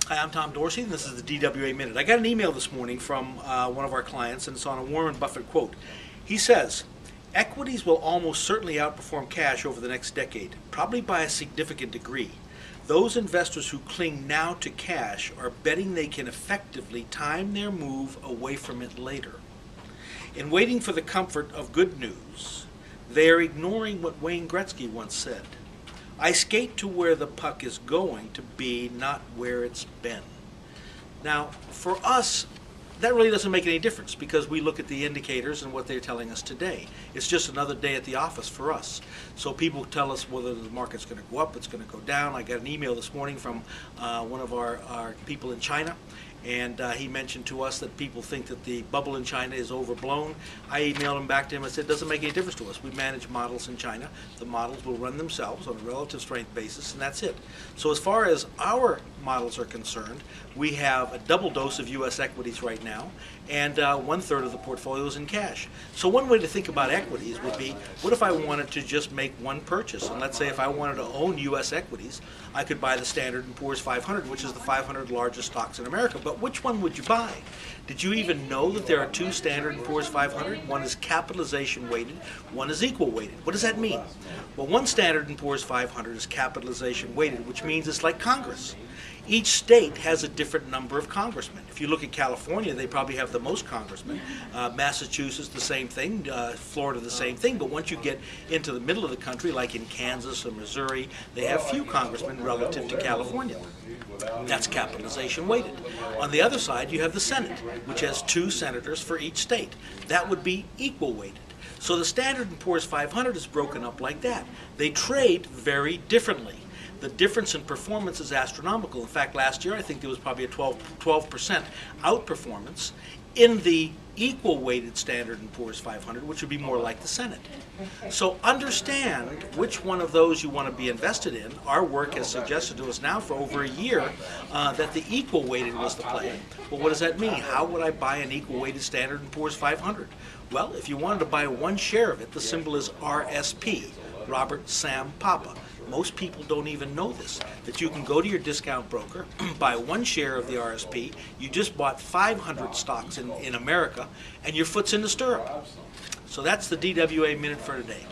Hi, I'm Tom Dorsey, and this is the DWA Minute. I got an email this morning from one of our clients, and it's on a Warren Buffett quote. He says, "Equities will almost certainly outperform cash over the next decade, probably by a significant degree. Those investors who cling now to cash are betting they can effectively time their move away from it later. In waiting for the comfort of good news, they are ignoring what Wayne Gretzky once said. I skate to where the puck is going to be, not where it's been." Now, for us, that really doesn't make any difference because we look at the indicators and what they're telling us today. It's just another day at the office for us. So people tell us whether the market's going to go up, it's going to go down. I got an email this morning from one of our people in China, and he mentioned to us that people think that the bubble in China is overblown. I emailed him back to him and said, it doesn't make any difference to us. We manage models in China. The models will run themselves on a relative strength basis, and that's it. So as far as our models are concerned, we have a double dose of U.S. equities right now, and 1/3 of the portfolio is in cash. So one way to think about equities would be, what if I wanted to just make one purchase? And let's say if I wanted to own U.S. equities, I could buy the Standard & Poor's 500, which is the 500 largest stocks in America. But which one would you buy? Did you even know that there are two Standard & Poor's 500? One is capitalization weighted, one is equal weighted. What does that mean? Well, one Standard & Poor's 500 is capitalization weighted, which means it's like Congress. Each state has a different number of congressmen. If you look at California, they probably have the most congressmen. Massachusetts, the same thing. Florida, the same thing. But once you get into the middle of the country, like in Kansas or Missouri, they have few congressmen relative to California. That's capitalization weighted. On the other side, you have the Senate, which has 2 senators for each state. That would be equal weighted. So the Standard & Poor's 500 is broken up like that. They trade very differently. The difference in performance is astronomical. In fact, last year I think there was probably a 12% outperformance in the equal weighted Standard & Poor's 500, which would be more like the Senate. So understand which one of those you want to be invested in. Our work has suggested to us now for over a year that the equal weighted was the play. Well, what does that mean? How would I buy an equal weighted Standard & Poor's 500? Well, if you wanted to buy one share of it, the symbol is RSP, Robert Sam Papa. Most people don't even know this, that you can go to your discount broker, buy one share of the RSP, you just bought 500 stocks in America, and your foot's in the stirrup. So that's the DWA Minute for today.